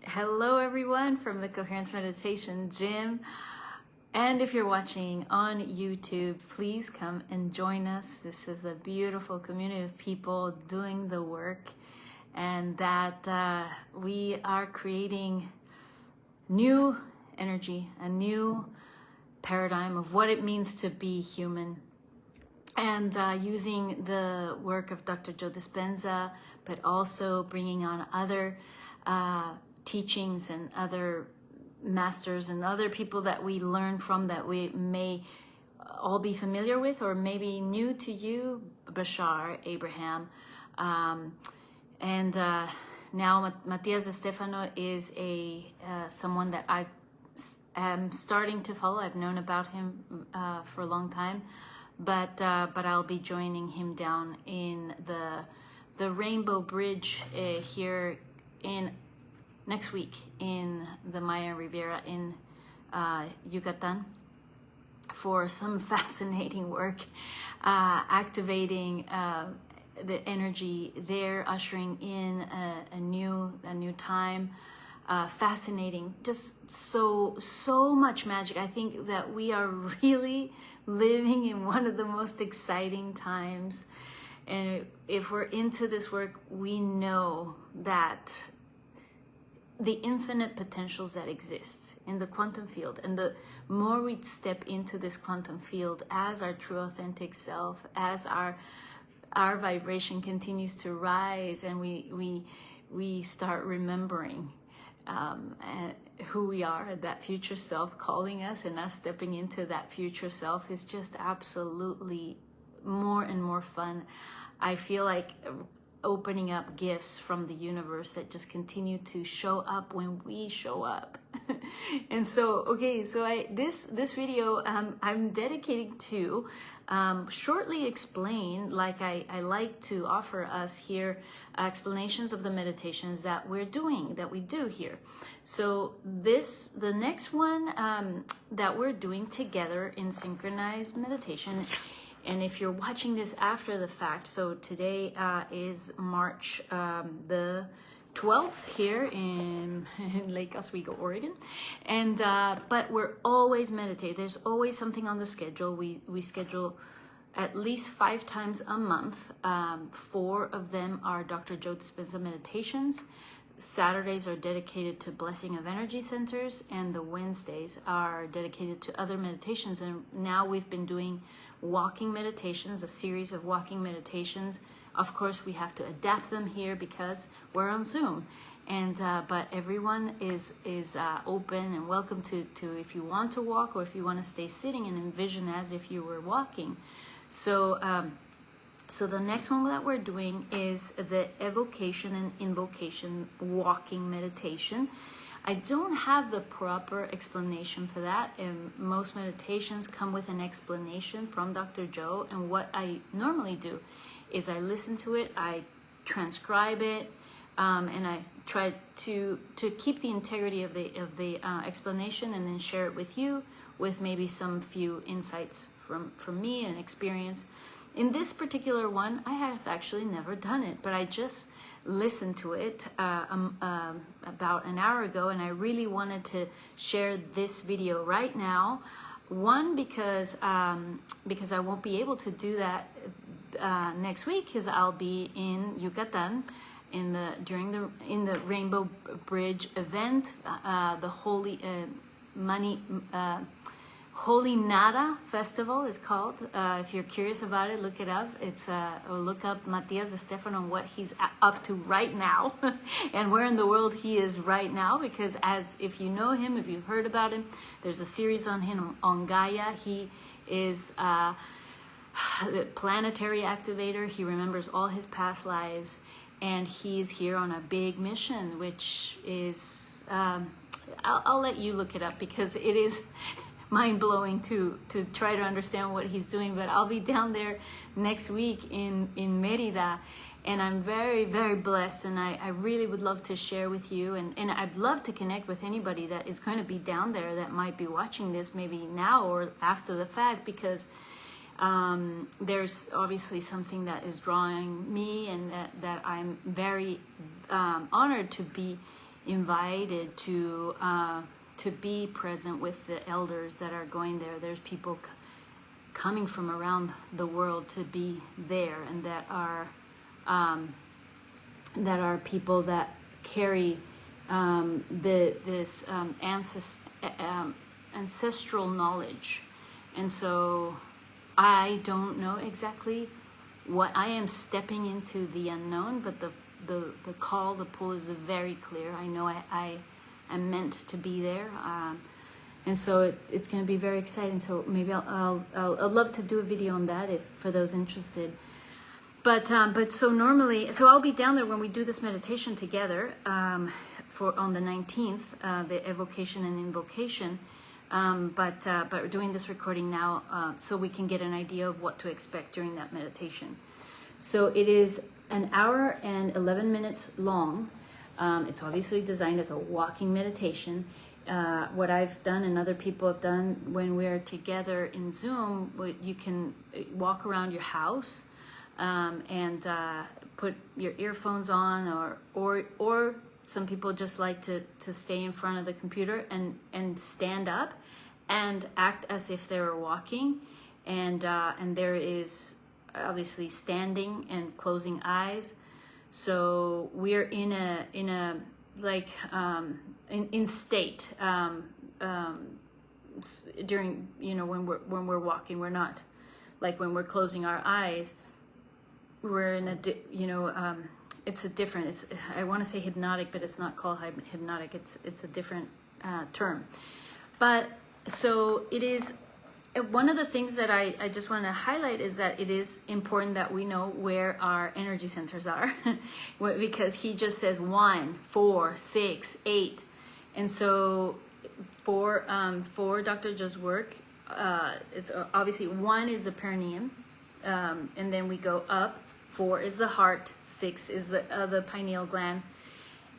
Hello everyone from the Coherence Meditation Gym. And if you're watching on YouTube, please come and join us. This is a beautiful community of people doing the work, and that we are creating new energy, a new paradigm of what it means to be human. And using the work of Dr. Joe Dispenza, but also bringing on other teachings and other masters and other people that we learn from that we may all be familiar with, or maybe new to you, Bashar Abraham. Now Matias Stefano is someone that I'm starting to follow. I've known about him for a long time, but I'll be joining him down in the Rainbow Bridge here in next week in the Maya Riviera in Yucatan for some fascinating work, activating the energy there, ushering in a new time. Fascinating, just so much magic. I think that we are really living in one of the most exciting times, and if we're into this work, we know that the infinite potentials that exist in the quantum field, and the more we step into this quantum field as our true authentic self, as our vibration continues to rise, and we start remembering who we are, that future self calling us, and us stepping into that future self is just absolutely more and more fun. I feel like opening up gifts from the universe that just continue to show up when we show up. And so, okay, so this video I'm dedicating to shortly explain, like I like to offer us here, explanations of the meditations that we do here. So the next one that we're doing together in Synchronize meditation. And if you're watching this after the fact, so today is March the 12th here in Lake Oswego, Oregon. And but we're always meditating. There's always something on the schedule. We schedule at least 5 times a month. 4 of them are Dr. Joe Dispenza meditations. Saturdays are dedicated to Blessing of Energy Centers, and the Wednesdays are dedicated to other meditations. And now we've been doing walking meditations, a series of walking meditations. Of course, we have to adapt them here because we're on Zoom, and but everyone is open and welcome to if you want to walk, or if you want to stay sitting and envision as if you were walking. So so the next one that we're doing is the Evocation and Invocation walking meditation. I don't have the proper explanation for that, and most meditations come with an explanation from Dr. Joe. And what I normally do is I listen to it, I transcribe it, and I try to keep the integrity of the explanation, and then share it with you, with maybe some few insights from me and experience. In this particular one, I have actually never done it, but I just listened to it about an hour ago, and I really wanted to share this video right now. One, because I won't be able to do that next week, because I'll be in Yucatan in the Rainbow Bridge event, the Holy Nada Festival is called. If you're curious about it, look it up. Or look up Matias Stefano and what he's up to right now, and where in the world he is right now. Because if you know him, if you've heard about him, there's a series on him on Gaia. He is the planetary activator. He remembers all his past lives, and he's here on a big mission, which is I'll let you look it up, because it is mind-blowing to try to understand what he's doing. But I'll be down there next week in Mérida, and I'm very, very blessed, and I really would love to share with you, and I'd love to connect with anybody that is going to be down there that might be watching this maybe now or after the fact, because there's obviously something that is drawing me, and that I'm very honored to be invited to be present with the elders that are going there. There's people coming from around the world to be there, and that are people that carry this ancestral knowledge. And so I don't know exactly what I am stepping into the unknown, but the call, the pull is very clear. I know I am meant to be there, and so it's going to be very exciting. So maybe I'd love to do a video on that if for those interested. But so normally, so I'll be down there when we do this meditation together for on the 19th, the Evocation and Invocation. But we're doing this recording now so we can get an idea of what to expect during that meditation. So it is an hour and 11 minutes long. It's obviously designed as a walking meditation. What I've done and other people have done when we're together in Zoom, you can walk around your house and put your earphones on, or some people just like to stay in front of the computer and stand up and act as if they were walking, and there is obviously standing and closing eyes. So we're in state during, when we're walking. We're not like when we're closing our eyes. We're in it's a different, I want to say hypnotic, but it's not called hypnotic. It's a different term. But so it is, one of the things that I just want to highlight is that it is important that we know where our energy centers are because he just says 1, 4, 6, 8. And so for Dr. Joe's work, it's obviously 1 is the perineum, and then we go up. 4 is the heart, 6 is the pineal gland,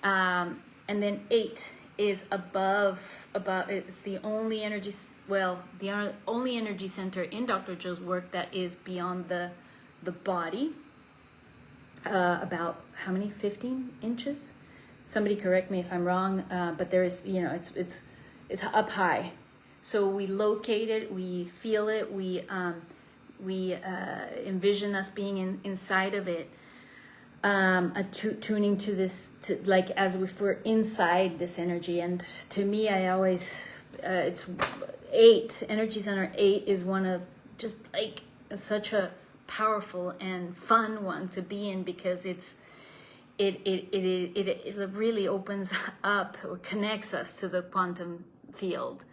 and then 8 is above. It's the only energy, the only energy center in Dr. Joe's work that is beyond the body. About how many? 15 inches. Somebody correct me if I'm wrong, but there is, it's up high. So we locate it, we feel it, we envision us being inside of it, tuning to this, like as if we're inside this energy. And to me, I always, it's 8, energy center 8 is one of just like such a powerful and fun one to be in, because it really opens up or connects us to the quantum field.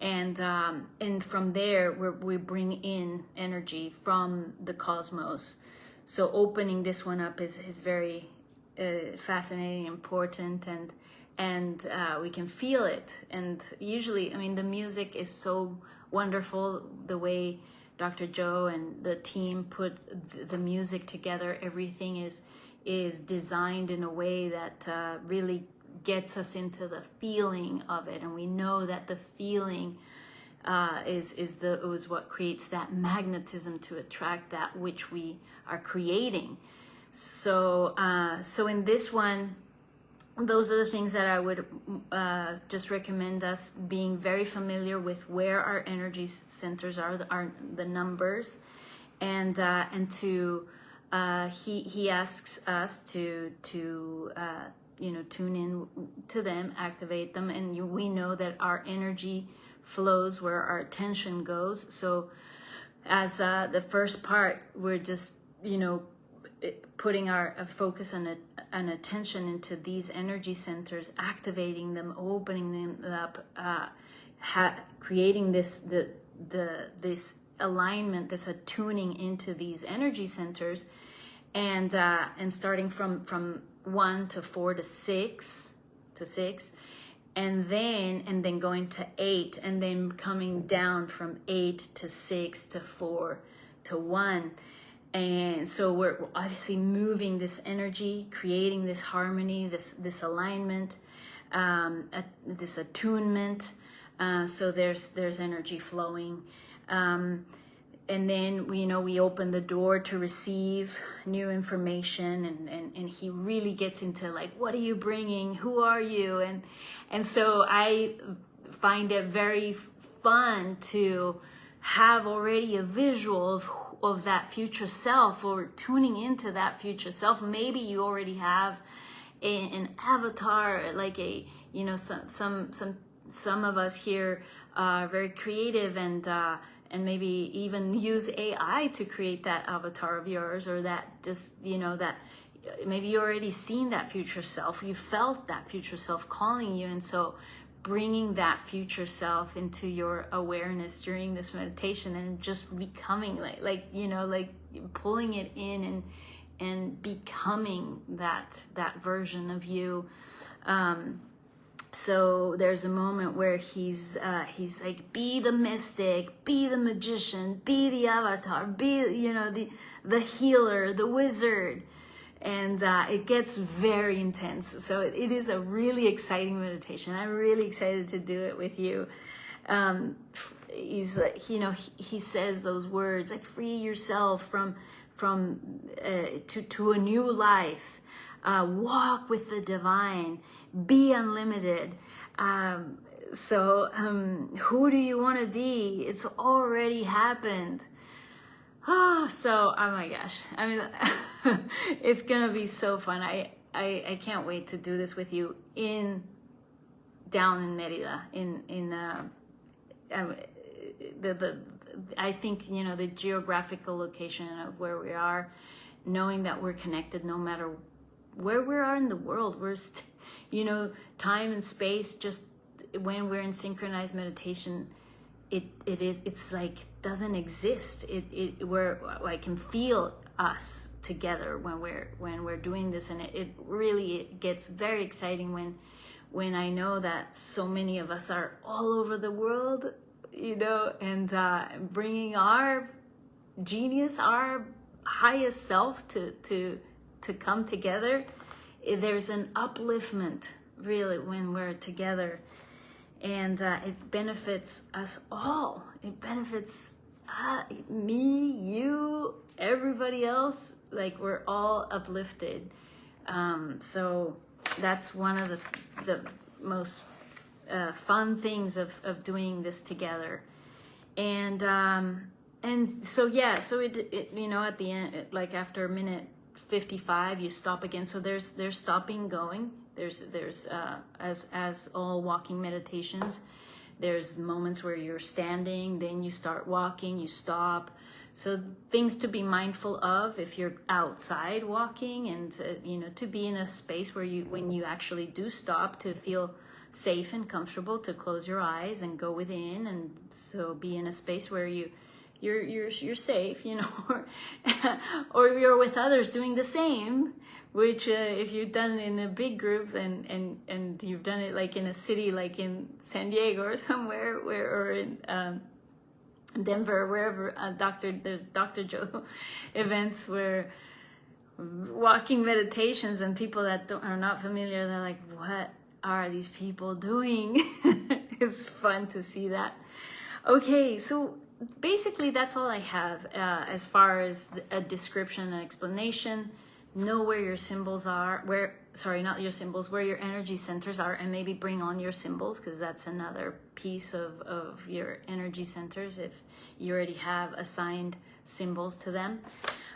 And from there, we bring in energy from the cosmos. So opening this one up is very fascinating, important, and we can feel it. And usually, the music is so wonderful. The way Dr. Joe and the team put the music together, everything is designed in a way that really gets us into the feeling of it. And we know that the feeling is what creates that magnetism to attract that which we are creating. So in this one, those are the things that I would just recommend us being very familiar with, where our energy centers are the numbers, and to he asks us to tune in to them, activate them, and we know that our energy flows where our attention goes. So as the first part, we're just putting our focus and attention into these energy centers, activating them, opening them up, creating this alignment, this attuning into these energy centers, and starting from 1 to 4 to 6 and then going to 8, and then coming down from 8 to 6 to 4 to 1. And so we're obviously moving this energy, creating this harmony, this alignment, this attunement. So there's energy flowing. and then we open the door to receive new information, and he really gets into like, what are you bringing, who are you, and so I find it very fun to have already a visual of that future self, or tuning into that future self. Maybe you already have an avatar, like some of us here are very creative, and maybe even use AI to create that avatar of yours, or that just that maybe you already seen that future self, you felt that future self calling you, and so bringing that future self into your awareness during this meditation, and just becoming like pulling it in and becoming that version of you. So there's a moment where he's like, be the mystic, be the magician, be the avatar, be the healer, the wizard. And it gets very intense. So it is a really exciting meditation. I'm really excited to do it with you. He's like, he says those words like, free yourself to a new life, walk with the divine, be unlimited. Who do you want to be? It's already happened. So, oh my gosh, I mean, it's gonna be so fun. I can't wait to do this with you down in Merida, I think, the geographical location of where we are, knowing that we're connected no matter where we are in the world. We're time and space, just when we're in synchronized meditation, it's like doesn't exist. I can feel us together when we're doing this, and it really gets very exciting when I know that so many of us are all over the world, and bringing our genius, our highest self to come together. There's an upliftment really when we're together. And it benefits us all. It benefits me, you, everybody else. Like, we're all uplifted. So that's one of the most fun things of doing this together. And so it at the end, like after minute 55, you stop again. So there's stopping going. There's as all walking meditations, there's moments where you're standing, then you start walking, you stop. So things to be mindful of if you're outside walking, and to be in a space where when you actually do stop, to feel safe and comfortable, to close your eyes and go within, and so be in a space where you're safe, or you're with others doing the same. Which if you've done it in a big group and you've done it like in a city like in San Diego or somewhere, or in Denver, wherever, there's Dr. Joe events where walking meditations, and people that are not familiar, they're like, what are these people doing? It's fun to see that. Okay, so basically that's all I have as far as a description and explanation. Know where your symbols are, where your energy centers are, and maybe bring on your symbols, because that's another piece of your energy centers if you already have assigned symbols to them.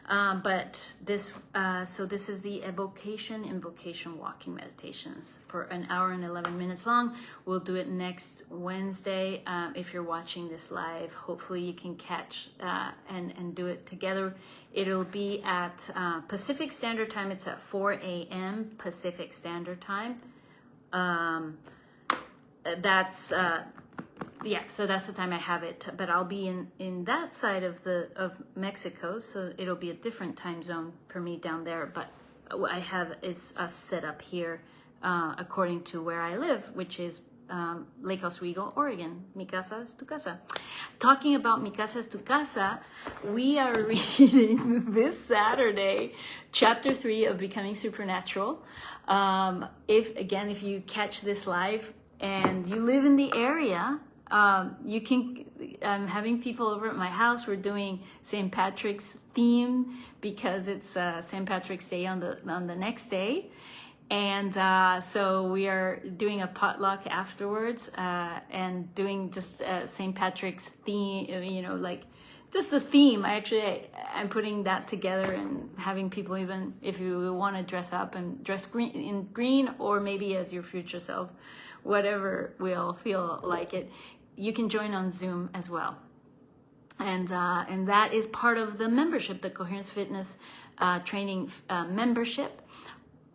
But this is the Evocation, Invocation walking meditations for an hour and 11 minutes long. We'll do it next Wednesday. If you're watching this live, hopefully you can catch and do it together. It'll be at Pacific Standard Time. It's at 4 a.m. Pacific Standard Time. So that's the time I have it, but I'll be in that side of Mexico, so it'll be a different time zone for me down there. But what I have is set up here according to where I live, which is Lake Oswego, Oregon. Mi casa es tu casa. Talking about Mi casa es tu casa, we are reading this Saturday chapter 3 of Becoming Supernatural. If you catch this live and you live in the area, you can, I'm having people over at my house. We're doing St. Patrick's theme because it's St. Patrick's Day on the next day. And so we are doing a potluck afterwards and doing just St. Patrick's theme, you know, like just the theme. I'm putting that together and having people, even if you want to dress up and dress in green or maybe as your future self, whatever will feel like it, you can join on Zoom as well. And that is part of the membership, the Coherence Fitness training membership.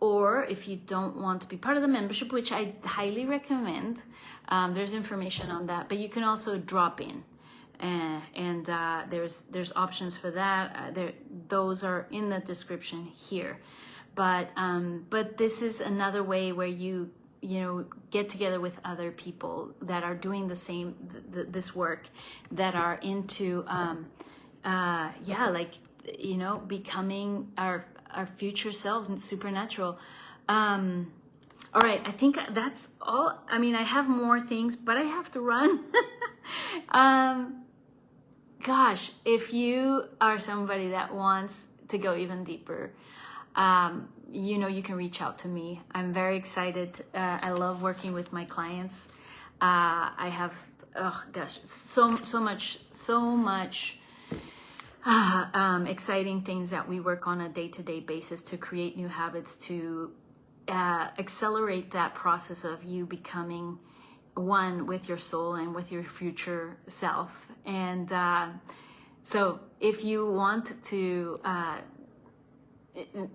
Or if you don't want to be part of the membership, which I highly recommend, there's information on that. But you can also drop in, and there's options for that. Those are in the description here. But this is another way where you get together with other people that are doing the same this work, that are into becoming our future selves and supernatural. All right, I think that's all. I mean, I have more things, but I have to run. Gosh, if you are somebody that wants to go even deeper, you can reach out to me. I'm very excited. I love working with my clients. I have, so much exciting things that we work on a day-to-day basis to create new habits, to accelerate that process of you becoming one with your soul and with your future self. And so if you want to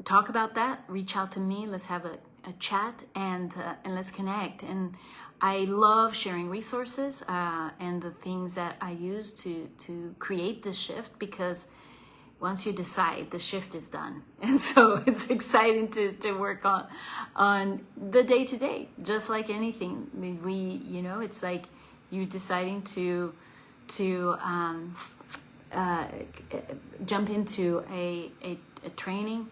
talk about that, reach out to me. Let's have a chat and let's connect. And I love sharing resources and the things that I use to create this shift, because once you decide, the shift is done. And so it's exciting to work on the day-to-day, just like anything. It's like you deciding to jump into a training,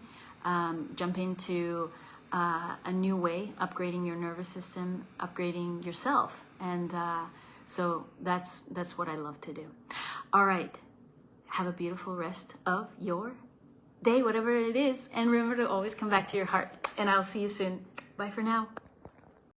jump into a new way, upgrading your nervous system, upgrading yourself. And so that's what I love to do. All right. Have a beautiful rest of your day, whatever it is. And remember to always come back to your heart. And I'll see you soon. Bye for now.